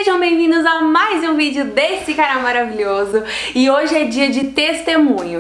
Sejam bem-vindos a mais um vídeo desse canal maravilhoso. E hoje é dia de testemunho.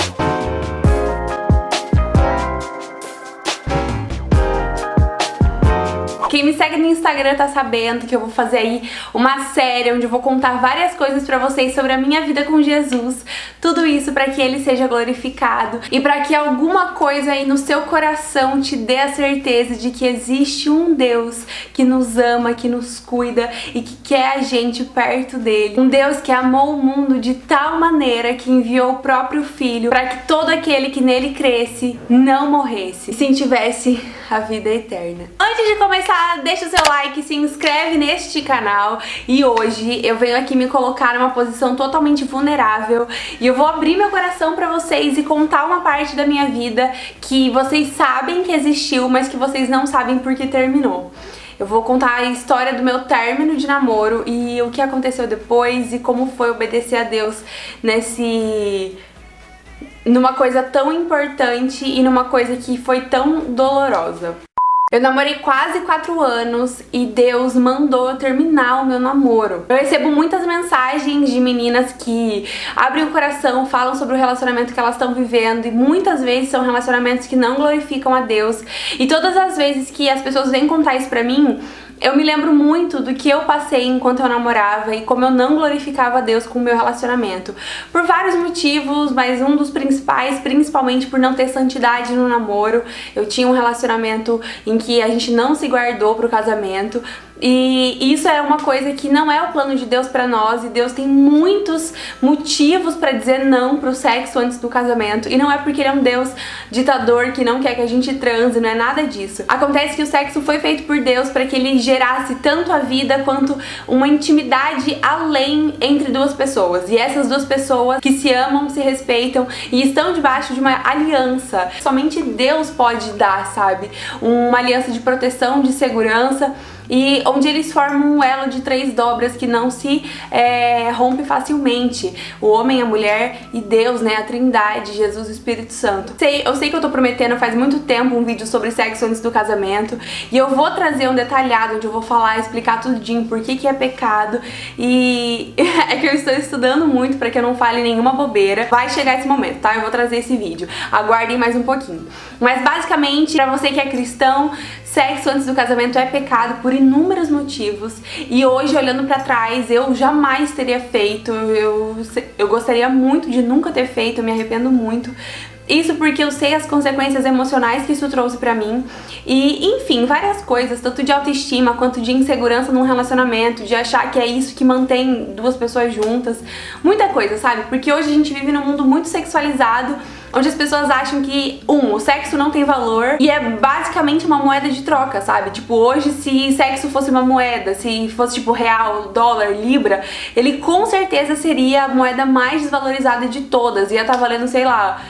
Quem me segue no Instagram tá sabendo que eu vou fazer aí uma série onde eu vou contar várias coisas pra vocês sobre a minha vida com Jesus. Tudo isso pra que Ele seja glorificado e pra que alguma coisa aí no seu coração te dê a certeza de que existe um Deus que nos ama, que nos cuida e que quer a gente perto dele. Um Deus que amou o mundo de tal maneira que enviou o próprio Filho pra que todo aquele que nele cresce não morresse, e sim tivesse a vida eterna. Antes de começar, deixa o seu like, se inscreve neste canal. E hoje eu venho aqui me colocar numa posição totalmente vulnerável e eu vou abrir meu coração pra vocês e contar uma parte da minha vida que vocês sabem que existiu, mas que vocês não sabem por que terminou. Eu vou contar a história do meu término de namoro e o que aconteceu depois e como foi obedecer a Deus numa coisa tão importante e numa coisa que foi tão dolorosa. Eu namorei quase 4 anos e Deus mandou eu terminar o meu namoro. Eu recebo muitas mensagens de meninas que abrem o coração, falam sobre o relacionamento que elas estão vivendo e muitas vezes são relacionamentos que não glorificam a Deus. E todas as vezes que as pessoas vêm contar isso pra mim, eu me lembro muito do que eu passei enquanto eu namorava e como eu não glorificava a Deus com o meu relacionamento. Por vários motivos, mas um dos principais, principalmente por não ter santidade no namoro. Eu tinha um relacionamento em que a gente não se guardou pro casamento. E isso é uma coisa que não é o plano de Deus pra nós, e Deus tem muitos motivos pra dizer não pro sexo antes do casamento, e não é porque Ele é um Deus ditador que não quer que a gente transe, não é nada disso. Acontece que o sexo foi feito por Deus pra que Ele gerasse tanto a vida quanto uma intimidade além entre duas pessoas, e essas duas pessoas que se amam, se respeitam e estão debaixo de uma aliança. Somente Deus pode dar, sabe? Uma aliança de proteção, de segurança, e onde eles formam um elo de 3 dobras que não se rompe facilmente. O homem, a mulher e Deus, né? A Trindade, Jesus e o Espírito Santo. Eu sei que eu tô prometendo faz muito tempo um vídeo sobre sexo antes do casamento, e eu vou trazer um detalhado onde eu vou falar, explicar tudinho por que é pecado, e é que eu estou estudando muito pra que eu não fale nenhuma bobeira. Vai chegar esse momento, tá? Eu vou trazer esse vídeo. Aguardem mais um pouquinho. Mas basicamente, pra você que é cristão, sexo antes do casamento é pecado por inúmeros motivos, e hoje, olhando pra trás, eu jamais teria feito, eu gostaria muito de nunca ter feito, eu me arrependo muito. Isso porque eu sei as consequências emocionais que isso trouxe pra mim e, enfim, várias coisas, tanto de autoestima quanto de insegurança num relacionamento, de achar que é isso que mantém duas pessoas juntas, muita coisa, sabe? Porque hoje a gente vive num mundo muito sexualizado, onde as pessoas acham que, o sexo não tem valor e é basicamente uma moeda de troca, sabe? Tipo, hoje, se sexo fosse uma moeda, se fosse tipo real, dólar, libra, ele com certeza seria a moeda mais desvalorizada de todas, ia estar valendo, sei lá,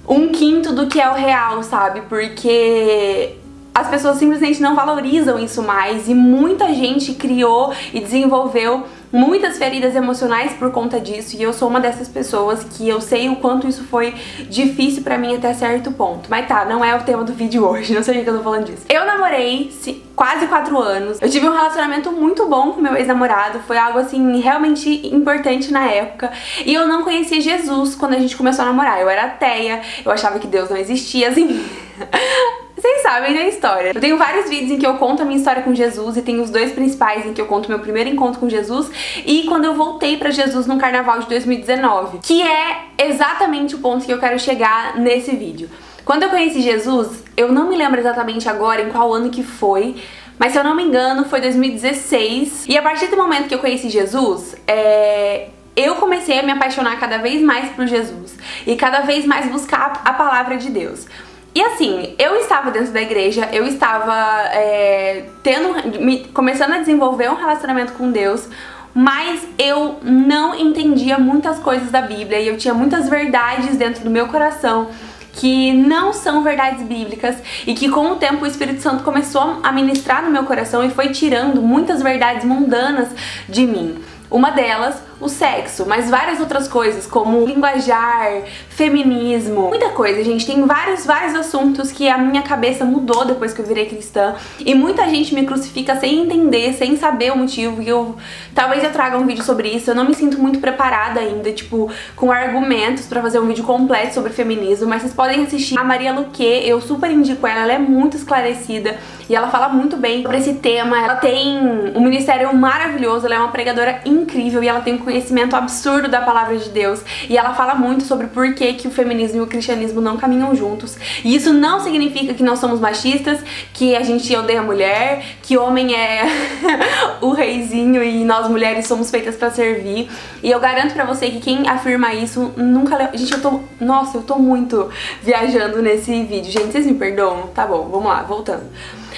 1/5 do que é o real, sabe? Porque as pessoas simplesmente não valorizam isso mais, e muita gente criou e desenvolveu muitas feridas emocionais por conta disso, e eu sou uma dessas pessoas que eu sei o quanto isso foi difícil pra mim até certo ponto. Mas tá, não é o tema do vídeo hoje, não sei por que eu tô falando disso. Eu namorei quase 4 anos, eu tive um relacionamento muito bom com meu ex-namorado, foi algo assim realmente importante na época, e eu não conhecia Jesus quando a gente começou a namorar. Eu era ateia, eu achava que Deus não existia, assim... Vocês sabem da história. Eu tenho vários vídeos em que eu conto a minha história com Jesus, e tem os 2 principais em que eu conto meu primeiro encontro com Jesus e quando eu voltei pra Jesus no carnaval de 2019, que é exatamente o ponto que eu quero chegar nesse vídeo. Quando eu conheci Jesus, eu não me lembro exatamente agora em qual ano que foi, mas se eu não me engano foi 2016, e a partir do momento que eu conheci Jesus, eu comecei a me apaixonar cada vez mais por Jesus e cada vez mais buscar a palavra de Deus. E assim, eu estava dentro da igreja, eu estava começando a desenvolver um relacionamento com Deus, mas eu não entendia muitas coisas da Bíblia, e eu tinha muitas verdades dentro do meu coração que não são verdades bíblicas, e que com o tempo o Espírito Santo começou a ministrar no meu coração e foi tirando muitas verdades mundanas de mim. Uma delas o sexo, mas várias outras coisas, como linguajar, feminismo, muita coisa, gente. Tem vários assuntos que a minha cabeça mudou depois que eu virei cristã, e muita gente me crucifica sem entender, sem saber o motivo, e talvez eu traga um vídeo sobre isso. Eu não me sinto muito preparada ainda, tipo, com argumentos pra fazer um vídeo completo sobre feminismo, mas vocês podem assistir a Maria Luque, eu super indico ela é muito esclarecida e ela fala muito bem sobre esse tema. Ela tem um ministério maravilhoso, ela é uma pregadora incrível e ela tem um conhecimento absurdo da palavra de Deus, e ela fala muito sobre por que o feminismo e o cristianismo não caminham juntos. E isso não significa que nós somos machistas, que a gente odeia a mulher, que homem é o reizinho e nós mulheres somos feitas pra servir. E eu garanto pra você que quem afirma isso nunca leu. Gente, nossa, eu tô muito viajando nesse vídeo. Gente, vocês me perdoam? Tá bom, vamos lá, voltando.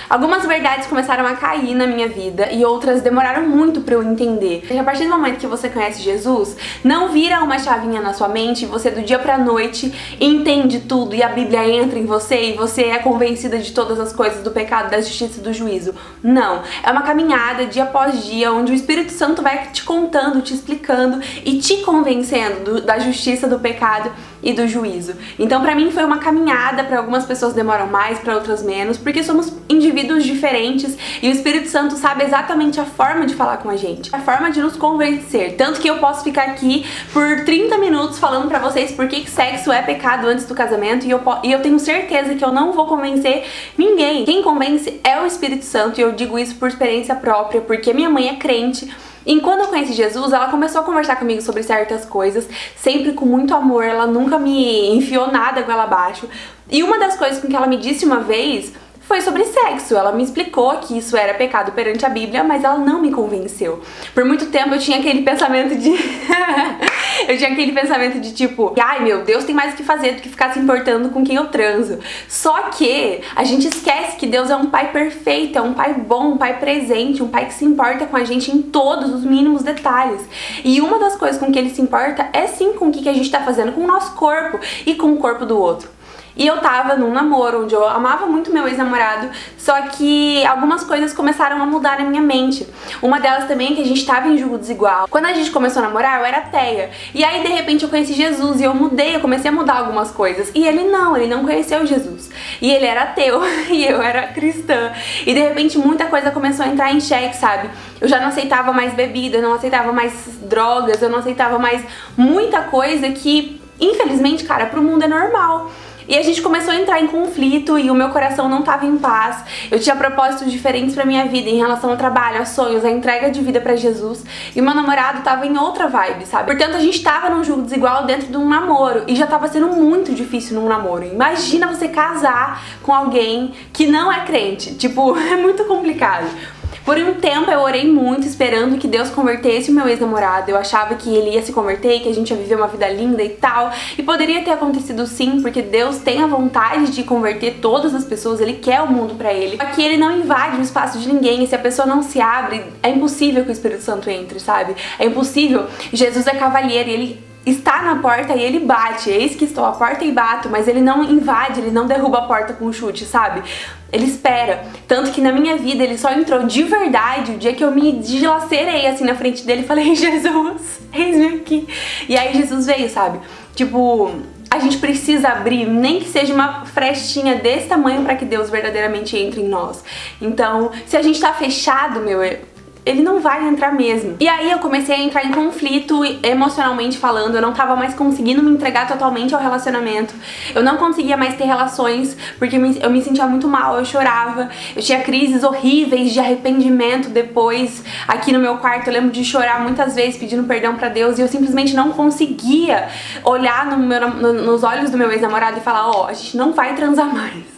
Algumas verdades começaram a cair na minha vida e outras demoraram muito pra eu entender. E a partir do momento que você conhece Jesus, não vira uma chavinha na sua mente e você do dia pra noite entende tudo e a Bíblia entra em você e você é convencida de todas as coisas do pecado, da justiça e do juízo. Não, é uma caminhada dia após dia onde o Espírito Santo vai te contando, te explicando e te convencendo da justiça, do pecado e do juízo. Então pra mim foi uma caminhada, pra algumas pessoas demoram mais, pra outras menos, porque somos indivíduos diferentes e o Espírito Santo sabe exatamente a forma de falar com a gente, a forma de nos convencer. Tanto que eu posso ficar aqui por 30 minutos falando pra vocês por que sexo é pecado antes do casamento, e eu tenho certeza que eu não vou convencer ninguém. Quem convence é o Espírito Santo, e eu digo isso por experiência própria, porque minha mãe é crente. E quando eu conheci Jesus, ela começou a conversar comigo sobre certas coisas, sempre com muito amor, ela nunca me enfiou nada goela abaixo. E uma das coisas que ela me disse uma vez foi sobre sexo. Ela me explicou que isso era pecado perante a Bíblia, mas ela não me convenceu. Por muito tempo eu tinha aquele pensamento de... tipo, ai meu Deus, tem mais o que fazer do que ficar se importando com quem eu transo. Só que a gente esquece que Deus é um pai perfeito, é um pai bom, um pai presente, um pai que se importa com a gente em todos os mínimos detalhes. E uma das coisas com que ele se importa é sim com o que a gente tá fazendo com o nosso corpo e com o corpo do outro. E eu tava num namoro onde eu amava muito meu ex-namorado, só que algumas coisas começaram a mudar na minha mente. Uma delas também é que a gente tava em julgo desigual. Quando a gente começou a namorar, eu era ateia. E aí, de repente, eu conheci Jesus e eu comecei a mudar algumas coisas. E ele não conheceu Jesus. E ele era ateu e eu era cristã. E de repente, muita coisa começou a entrar em xeque, sabe? Eu já não aceitava mais bebida, eu não aceitava mais drogas, eu não aceitava mais muita coisa que, infelizmente, cara, pro mundo é normal. E a gente começou a entrar em conflito e o meu coração não tava em paz. Eu tinha propósitos diferentes pra minha vida em relação ao trabalho, a sonhos, a entrega de vida pra Jesus. E o meu namorado tava em outra vibe, sabe? Portanto, a gente tava num jogo desigual dentro de um namoro. E já tava sendo muito difícil num namoro. Imagina você casar com alguém que não é crente. Tipo, é muito complicado. Por um tempo eu orei muito esperando que Deus convertesse o meu ex-namorado. Eu achava que ele ia se converter, que a gente ia viver uma vida linda e tal. E poderia ter acontecido sim, porque Deus tem a vontade de converter todas as pessoas, Ele quer o mundo pra Ele. Só que Ele não invade o espaço de ninguém, e se a pessoa não se abre, é impossível que o Espírito Santo entre, sabe? É impossível. Jesus é cavalheiro e Ele está na porta e ele bate. Eis que estou à porta e bato, mas ele não invade, ele não derruba a porta com um chute, sabe? Ele espera. Tanto que na minha vida ele só entrou de verdade o dia que eu me dilacerei assim na frente dele e falei: Jesus, eis-me aqui. E aí Jesus veio, sabe? Tipo, a gente precisa abrir, nem que seja uma frestinha desse tamanho pra que Deus verdadeiramente entre em nós. Então, se a gente tá fechado, Ele não vai entrar mesmo. E aí eu comecei a entrar em conflito emocionalmente falando, eu não tava mais conseguindo me entregar totalmente ao relacionamento. Eu não conseguia mais ter relações porque eu me sentia muito mal, eu chorava. Eu tinha crises horríveis de arrependimento depois. Aqui no meu quarto eu lembro de chorar muitas vezes pedindo perdão pra Deus, e eu simplesmente não conseguia olhar nos olhos do meu ex-namorado e falar: ó, a gente não vai transar mais.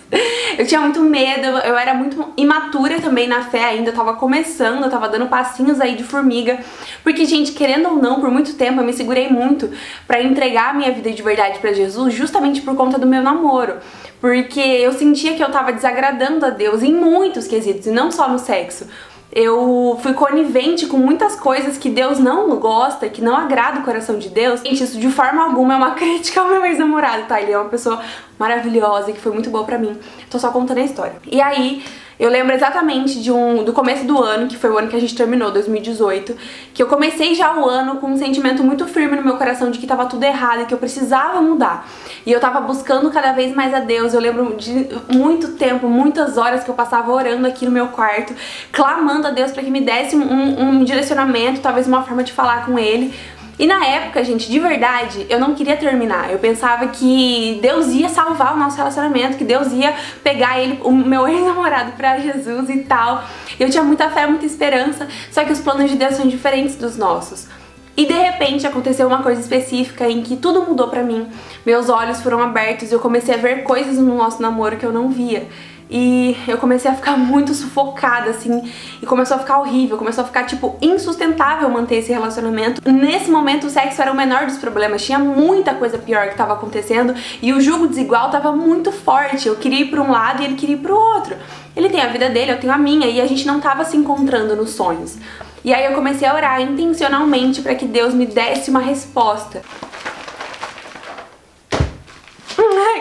Eu tinha muito medo, eu era muito imatura também na fé ainda, eu tava começando, eu tava dando passinhos aí de formiga. Porque, gente, querendo ou não, por muito tempo eu me segurei muito pra entregar a minha vida de verdade pra Jesus, justamente por conta do meu namoro. Porque eu sentia que eu tava desagradando a Deus em muitos quesitos, e não só no sexo. Eu fui conivente com muitas coisas que Deus não gosta, que não agrada o coração de Deus. Gente, isso de forma alguma é uma crítica ao meu ex-namorado, tá? Ele é uma pessoa maravilhosa, que foi muito boa pra mim. Tô só contando a história. E aí, Eu lembro exatamente do começo do ano, que foi o ano que a gente terminou, 2018, que eu comecei já o ano com um sentimento muito firme no meu coração de que tava tudo errado e que eu precisava mudar. E eu tava buscando cada vez mais a Deus. Eu lembro de muito tempo, muitas horas que eu passava orando aqui no meu quarto, clamando a Deus para que me desse um direcionamento, talvez uma forma de falar com Ele. E na época, gente, de verdade, eu não queria terminar. Eu pensava que Deus ia salvar o nosso relacionamento, que Deus ia pegar ele, o meu ex-namorado, pra Jesus e tal. Eu tinha muita fé, muita esperança, só que os planos de Deus são diferentes dos nossos. E de repente aconteceu uma coisa específica em que tudo mudou pra mim. Meus olhos foram abertos e eu comecei a ver coisas no nosso namoro que eu não via. E eu comecei a ficar muito sufocada, assim, e começou a ficar horrível, começou a ficar, tipo, insustentável manter esse relacionamento. Nesse momento o sexo era o menor dos problemas, tinha muita coisa pior que tava acontecendo e o julgo desigual tava muito forte. Eu queria ir pra um lado e ele queria ir pro outro. Ele tem a vida dele, eu tenho a minha, e a gente não tava se encontrando nos sonhos. E aí eu comecei a orar intencionalmente pra que Deus me desse uma resposta.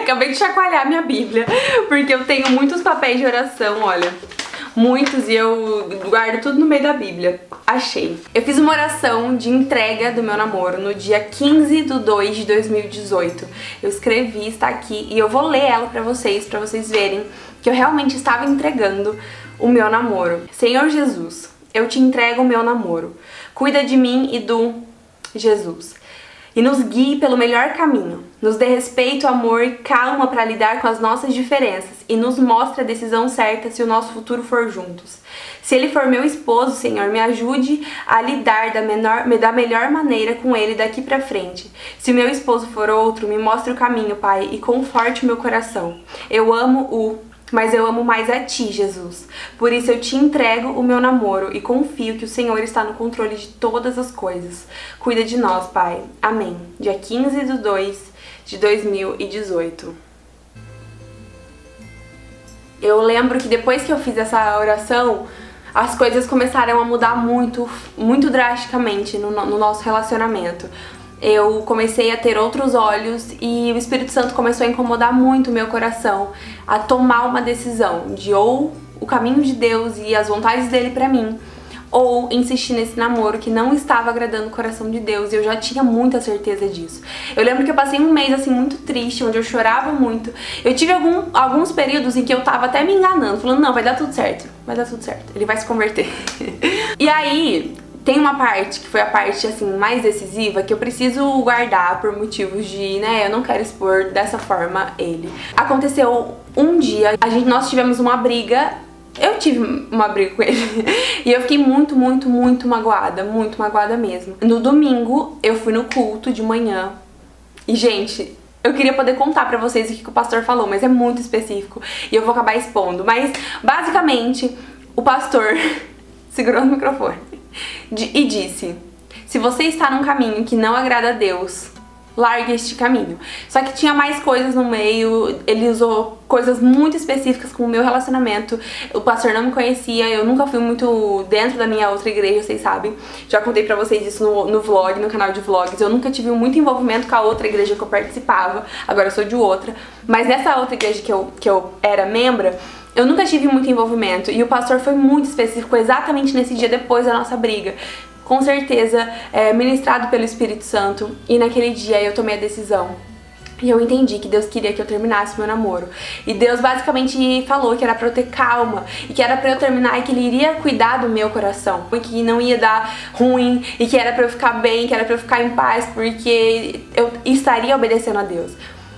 Acabei de chacoalhar minha Bíblia, porque eu tenho muitos papéis de oração, olha. Muitos, e eu guardo tudo no meio da Bíblia. Achei. Eu fiz uma oração de entrega do meu namoro no dia 15/2/2018. Eu escrevi, está aqui, e eu vou ler ela pra vocês verem que eu realmente estava entregando o meu namoro. Senhor Jesus, eu te entrego o meu namoro. Cuida de mim e do Jesus. E nos guie pelo melhor caminho. Nos dê respeito, amor e calma para lidar com as nossas diferenças e nos mostre a decisão certa se o nosso futuro for juntos. Se ele for meu esposo, Senhor, me ajude a lidar da melhor maneira com ele daqui pra frente. Se meu esposo for outro, me mostre o caminho, Pai, e conforte o meu coração. Mas eu amo mais a Ti, Jesus. Por isso eu te entrego o meu namoro e confio que o Senhor está no controle de todas as coisas. Cuida de nós, Pai. Amém. Dia 15/2/2018. Eu lembro que depois que eu fiz essa oração, as coisas começaram a mudar muito, muito drasticamente no nosso relacionamento. Eu comecei a ter outros olhos e o Espírito Santo começou a incomodar muito o meu coração, a tomar uma decisão de ou o caminho de Deus e as vontades dele pra mim, ou insistir nesse namoro que não estava agradando o coração de Deus, e eu já tinha muita certeza disso. Eu lembro que eu passei um mês assim muito triste, onde eu chorava muito. Eu tive alguns períodos em que eu tava até me enganando, falando, não, vai dar tudo certo, ele vai se converter. E aí tem uma parte, que foi a parte, assim, mais decisiva, que eu preciso guardar por motivos de, né, eu não quero expor dessa forma ele. Aconteceu um dia, nós tivemos uma briga, eu tive uma briga com ele, e eu fiquei muito magoada mesmo. No domingo, eu fui no culto de manhã, e, gente, eu queria poder contar pra vocês o que o pastor falou, mas é muito específico, e eu vou acabar expondo. Mas, basicamente, o pastor segurou o microfone e disse: se você está num caminho que não agrada a Deus, largue este caminho. Só que tinha mais coisas no meio, ele usou coisas muito específicas com o meu relacionamento. O pastor não me conhecia, eu nunca fui muito dentro da minha outra igreja, vocês sabem. Já contei pra vocês isso no vlog, no canal de vlogs. Eu nunca tive muito envolvimento com a outra igreja que eu participava, agora eu sou de outra. Mas nessa outra igreja que eu era membra, eu nunca tive muito envolvimento, e o pastor foi muito específico exatamente nesse dia depois da nossa briga. Com certeza, ministrado pelo Espírito Santo, e naquele dia eu tomei a decisão. E eu entendi que Deus queria que eu terminasse meu namoro. E Deus basicamente falou que era pra eu ter calma, e que era pra eu terminar, e que Ele iria cuidar do meu coração, e que não ia dar ruim, e que era pra eu ficar bem, que era pra eu ficar em paz, porque eu estaria obedecendo a Deus.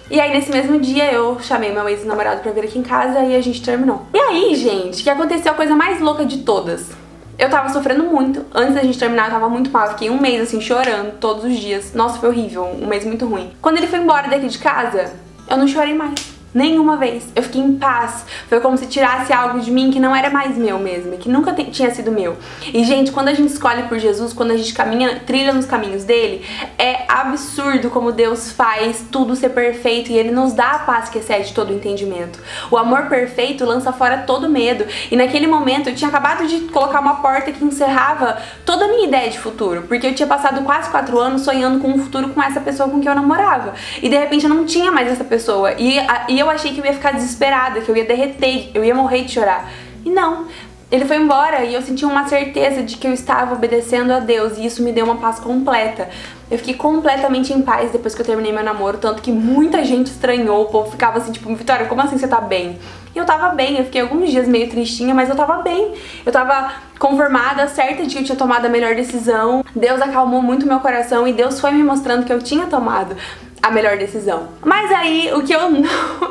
E aí, nesse mesmo dia, eu chamei meu ex-namorado pra vir aqui em casa e a gente terminou. E aí, gente, que aconteceu a coisa mais louca de todas. Eu tava sofrendo muito. Antes da gente terminar, eu tava muito mal. Eu fiquei um mês, assim, chorando todos os dias. Nossa, foi horrível. Um mês muito ruim. Quando ele foi embora daqui de casa, eu não chorei mais. Nenhuma vez. Eu fiquei em paz. Foi como se tirasse algo de mim que não era mais meu mesmo, que nunca tinha sido meu. E, gente, quando a gente escolhe por Jesus, quando a gente trilha nos caminhos dele, é absurdo como Deus faz tudo ser perfeito, e ele nos dá a paz que excede todo o entendimento. O amor perfeito lança fora todo medo. E naquele momento eu tinha acabado de colocar uma porta que encerrava toda a minha ideia de futuro, porque eu tinha passado quase 4 anos sonhando com um futuro com essa pessoa com quem eu namorava. E de repente eu não tinha mais essa pessoa. E eu achei que eu ia ficar desesperada, que eu ia derreter, eu ia morrer de chorar. E não, ele foi embora e eu senti uma certeza de que eu estava obedecendo a Deus, e isso me deu uma paz completa. Eu fiquei completamente em paz depois que eu terminei meu namoro, tanto que muita gente estranhou, o povo ficava assim, tipo, Vitória, como assim você tá bem? E eu tava bem, eu fiquei alguns dias meio tristinha, mas eu tava bem. Eu tava conformada, certa de que eu tinha tomado a melhor decisão. Deus acalmou muito meu coração e Deus foi me mostrando que eu tinha tomado a melhor decisão. Mas aí, o que eu não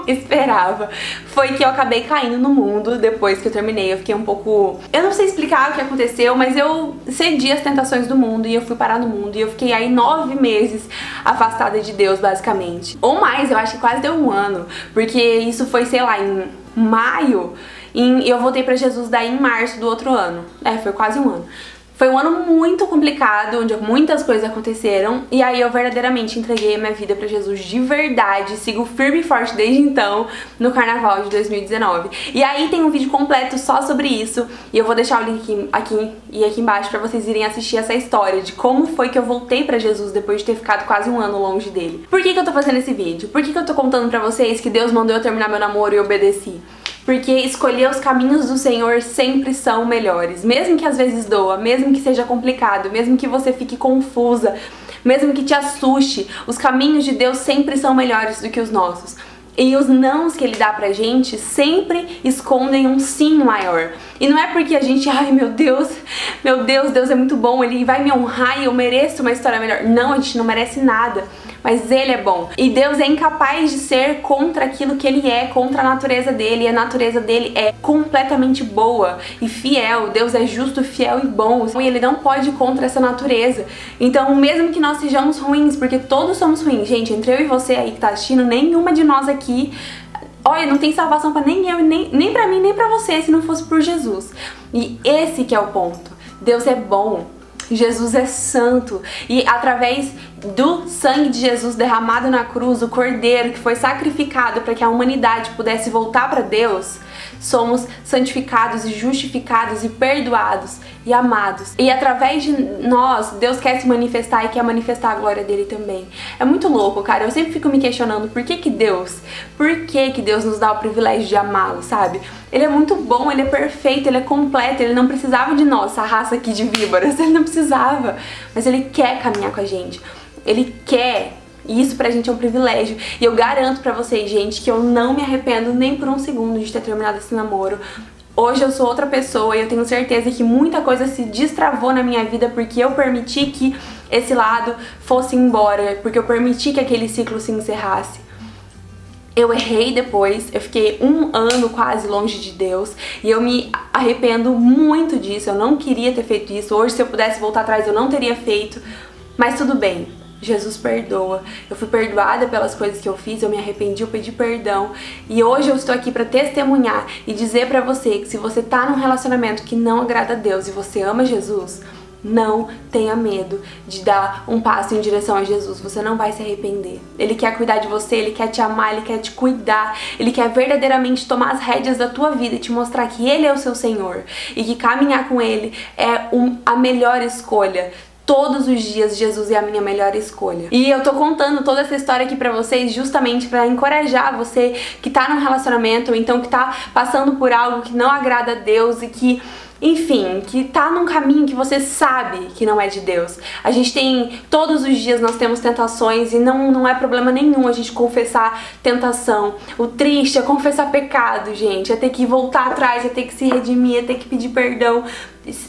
esperava foi que eu acabei caindo no mundo depois que eu terminei. Eu fiquei um pouco... Eu não sei explicar o que aconteceu, mas eu cedi às tentações do mundo e eu fui parar no mundo. E eu fiquei aí 9 meses afastada de Deus, basicamente. Ou mais, eu acho que quase deu um ano. Porque isso foi, sei lá, em maio. E eu voltei pra Jesus daí em março do outro ano. Foi quase um ano. Foi um ano muito complicado, onde muitas coisas aconteceram, e aí eu verdadeiramente entreguei a minha vida pra Jesus de verdade, sigo firme e forte desde então, no Carnaval de 2019. E aí tem um vídeo completo só sobre isso, e eu vou deixar o link aqui embaixo pra vocês irem assistir essa história de como foi que eu voltei pra Jesus depois de ter ficado quase um ano longe dele. Por que eu tô fazendo esse vídeo? Por que eu tô contando pra vocês que Deus mandou eu terminar meu namoro e eu obedeci? Porque escolher os caminhos do Senhor sempre são melhores. Mesmo que às vezes doa, mesmo que seja complicado, mesmo que você fique confusa, mesmo que te assuste, os caminhos de Deus sempre são melhores do que os nossos. E os nãos que Ele dá pra gente sempre escondem um sim maior. E não é porque a gente, ai meu Deus, Deus é muito bom, Ele vai me honrar e eu mereço uma história melhor. Não, a gente não merece nada. Mas Ele é bom. E Deus é incapaz de ser contra aquilo que Ele é, contra a natureza dele. E a natureza dele é completamente boa e fiel. Deus é justo, fiel e bom. E Ele não pode ir contra essa natureza. Então, mesmo que nós sejamos ruins, porque todos somos ruins, gente, entre eu e você aí que tá assistindo, nenhuma de nós aqui... Olha, não tem salvação pra nem eu, nem pra mim, nem pra você, se não fosse por Jesus. E esse que é o ponto. Deus é bom. Jesus é santo, e através do sangue de Jesus derramado na cruz, o cordeiro que foi sacrificado para que a humanidade pudesse voltar para Deus, somos santificados e justificados e perdoados e amados. E através de nós, Deus quer se manifestar e quer manifestar a glória dele também. É muito louco, cara. Eu sempre fico me questionando por que Deus nos dá o privilégio de amá-lo, sabe? Ele é muito bom, ele é perfeito, ele é completo, ele não precisava de nós, essa raça aqui de víboras, ele não precisava. Mas ele quer caminhar com a gente, ele quer. E isso pra gente é um privilégio. E eu garanto pra vocês, gente, que eu não me arrependo nem por um segundo de ter terminado esse namoro. Hoje eu sou outra pessoa e eu tenho certeza que muita coisa se destravou na minha vida porque eu permiti que esse lado fosse embora, porque eu permiti que aquele ciclo se encerrasse. Eu errei depois, eu fiquei um ano quase longe de Deus e eu me arrependo muito disso, eu não queria ter feito isso. Hoje, se eu pudesse voltar atrás, eu não teria feito, mas tudo bem. Jesus perdoa, eu fui perdoada pelas coisas que eu fiz, eu me arrependi, eu pedi perdão e hoje eu estou aqui para testemunhar e dizer pra você que se você tá num relacionamento que não agrada a Deus e você ama Jesus, não tenha medo de dar um passo em direção a Jesus, você não vai se arrepender. Ele quer cuidar de você, Ele quer te amar, Ele quer te cuidar, Ele quer verdadeiramente tomar as rédeas da tua vida e te mostrar que Ele é o seu Senhor e que caminhar com Ele é a melhor escolha. Todos os dias Jesus é a minha melhor escolha. E eu tô contando toda essa história aqui pra vocês justamente pra encorajar você que tá num relacionamento ou então que tá passando por algo que não agrada a Deus e que, enfim, que tá num caminho que você sabe que não é de Deus. A gente tem, todos os dias nós temos tentações e não é problema nenhum a gente confessar tentação. O triste é confessar pecado, gente, é ter que voltar atrás, é ter que se redimir, é ter que pedir perdão,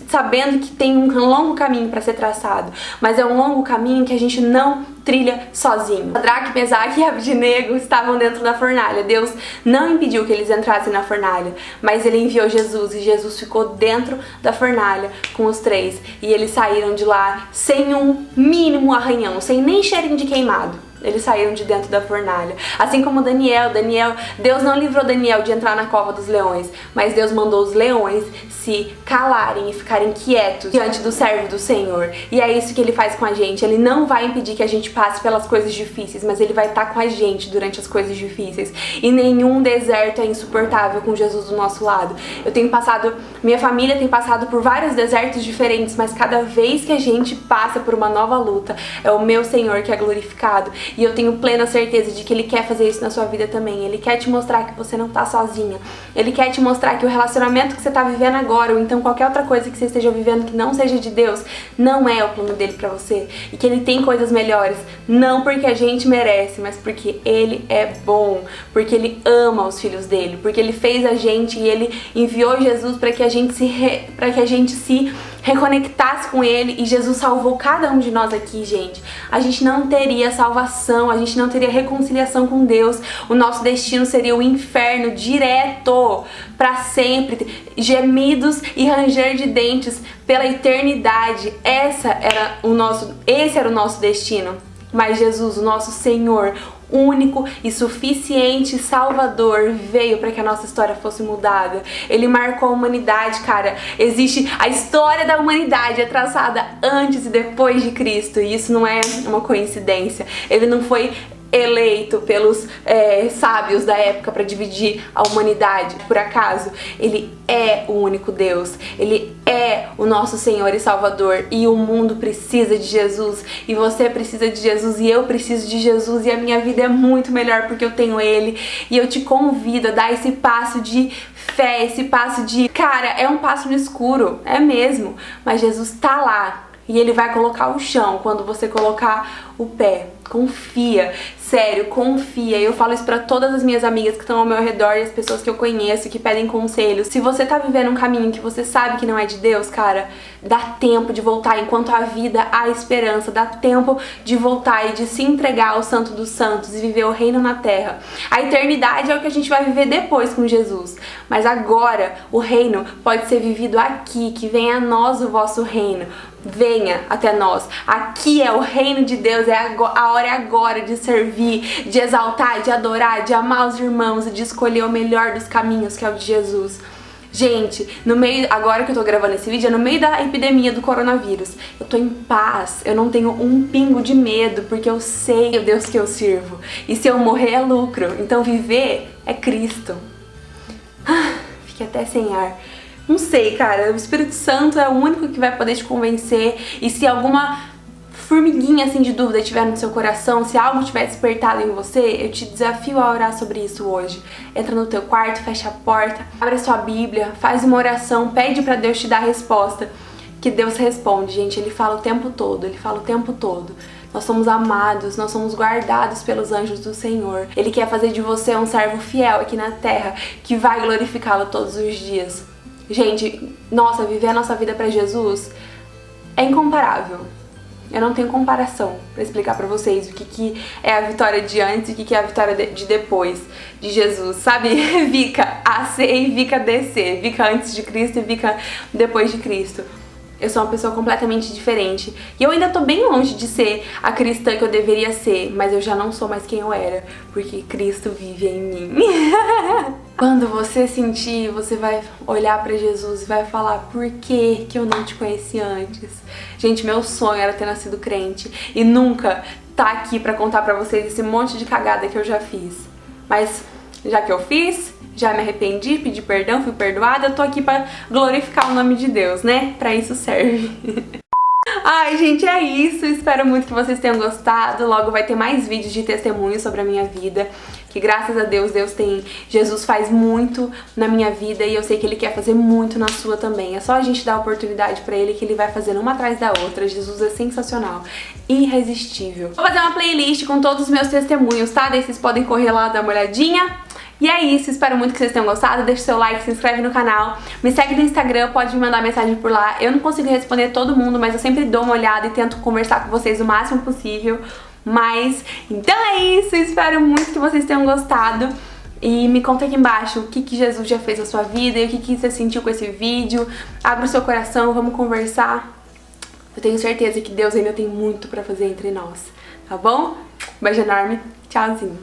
sabendo que tem um longo caminho para ser traçado, mas é um longo caminho que a gente não trilha sozinho. Sadraque, Mesaque e Abdinego estavam dentro da fornalha. Deus não impediu que eles entrassem na fornalha, mas Ele enviou Jesus e Jesus ficou dentro da fornalha com os três e eles saíram de lá sem um mínimo arranhão, sem nem cheirinho de queimado. Eles saíram de dentro da fornalha. Assim como Daniel, Deus não livrou Daniel de entrar na cova dos leões, mas Deus mandou os leões se calarem e ficarem quietos diante do servo do Senhor. E é isso que Ele faz com a gente. Ele não vai impedir que a gente passe pelas coisas difíceis, mas Ele vai estar com a gente durante as coisas difíceis. E nenhum deserto é insuportável com Jesus do nosso lado. Minha família tem passado por vários desertos diferentes, mas cada vez que a gente passa por uma nova luta, é o meu Senhor que é glorificado. E eu tenho plena certeza de que Ele quer fazer isso na sua vida também. Ele quer te mostrar que você não tá sozinha. Ele quer te mostrar que o relacionamento que você tá vivendo agora, ou então qualquer outra coisa que você esteja vivendo que não seja de Deus, não é o plano dele pra você. E que Ele tem coisas melhores. Não porque a gente merece, mas porque Ele é bom. Porque Ele ama os filhos dele. Porque Ele fez a gente e Ele enviou Jesus para que a gente se reconectasse com Ele, e Jesus salvou cada um de nós aqui, gente. A gente não teria salvação, a gente não teria reconciliação com Deus, o nosso destino seria o inferno direto, para sempre, gemidos e ranger de dentes pela eternidade. Esse era o nosso destino. Mas Jesus, o nosso Senhor, único e suficiente Salvador, veio para que a nossa história fosse mudada. Ele marcou a humanidade, cara. Existe a história da humanidade, é traçada antes e depois de Cristo, e isso não é uma coincidência. Ele não foi eleito pelos sábios da época para dividir a humanidade por acaso. Ele é o único Deus, Ele é o nosso Senhor e Salvador, e o mundo precisa de Jesus, e você precisa de Jesus, e eu preciso de Jesus, e a minha vida é muito melhor porque eu tenho Ele. E eu te convido a dar esse passo de fé, esse passo de, cara, é um passo no escuro, é mesmo, mas Jesus tá lá. E Ele vai colocar o chão quando você colocar o pé. Confia, sério, confia. Eu falo isso pra todas as minhas amigas que estão ao meu redor e as pessoas que eu conheço, que pedem conselhos. Se você tá vivendo um caminho que você sabe que não é de Deus, cara, dá tempo de voltar. Enquanto há vida, há esperança. Dá tempo de voltar e de se entregar ao Santo dos Santos e viver o reino na terra. A eternidade é o que a gente vai viver depois com Jesus. Mas agora, o reino pode ser vivido aqui. Que venha a nós o vosso reino. Venha até nós. Aqui é o reino de Deus, a hora é agora de servir, de exaltar, de adorar, de amar os irmãos e de escolher o melhor dos caminhos, que é o de Jesus. Gente, agora que eu tô gravando esse vídeo, é no meio da epidemia do coronavírus. Eu tô em paz, eu não tenho um pingo de medo, porque eu sei o Deus que eu sirvo. E se eu morrer é lucro, então viver é Cristo. Fiquei até sem ar. Não sei, cara, o Espírito Santo é o único que vai poder te convencer, e se alguma formiguinha assim de dúvida tiver no seu coração, se algo tiver despertado em você, eu te desafio a orar sobre isso hoje. Entra no teu quarto, fecha a porta, abre a sua Bíblia, faz uma oração, pede pra Deus te dar a resposta, que Deus responde, gente. Ele fala o tempo todo, Ele fala o tempo todo. Nós somos amados, nós somos guardados pelos anjos do Senhor. Ele quer fazer de você um servo fiel aqui na terra, que vai glorificá-lo todos os dias. Gente, nossa, viver a nossa vida pra Jesus é incomparável. Eu não tenho comparação pra explicar pra vocês o que é a vitória de antes e o que é a vitória de depois de Jesus, sabe? Vica AC e Vica DC, Vica antes de Cristo e Vica depois de Cristo. Eu sou uma pessoa completamente diferente. E eu ainda tô bem longe de ser a cristã que eu deveria ser, mas eu já não sou mais quem eu era, porque Cristo vive em mim. Quando você sentir, você vai olhar pra Jesus e vai falar: por que eu não te conheci antes? Gente, meu sonho era ter nascido crente e nunca tá aqui pra contar pra vocês esse monte de cagada que eu já fiz. Mas já que eu fiz, já me arrependi, pedi perdão, fui perdoada, eu tô aqui pra glorificar o nome de Deus, né? Pra isso serve. Ai, gente, é isso. Espero muito que vocês tenham gostado. Logo vai ter mais vídeos de testemunho sobre a minha vida. Que graças a Deus, Jesus faz muito na minha vida e eu sei que Ele quer fazer muito na sua também. É só a gente dar oportunidade pra Ele que Ele vai fazendo uma atrás da outra. Jesus é sensacional, irresistível. Vou fazer uma playlist com todos os meus testemunhos, tá? Daí vocês podem correr lá, dar uma olhadinha. E é isso, espero muito que vocês tenham gostado, deixa seu like, se inscreve no canal, me segue no Instagram, pode me mandar mensagem por lá. Eu não consigo responder todo mundo, mas eu sempre dou uma olhada e tento conversar com vocês o máximo possível. Mas, então é isso, espero muito que vocês tenham gostado. E me conta aqui embaixo o que Jesus já fez na sua vida e o que você sentiu com esse vídeo. Abra o seu coração, vamos conversar. Eu tenho certeza que Deus ainda tem muito pra fazer entre nós, tá bom? Beijo enorme, tchauzinho.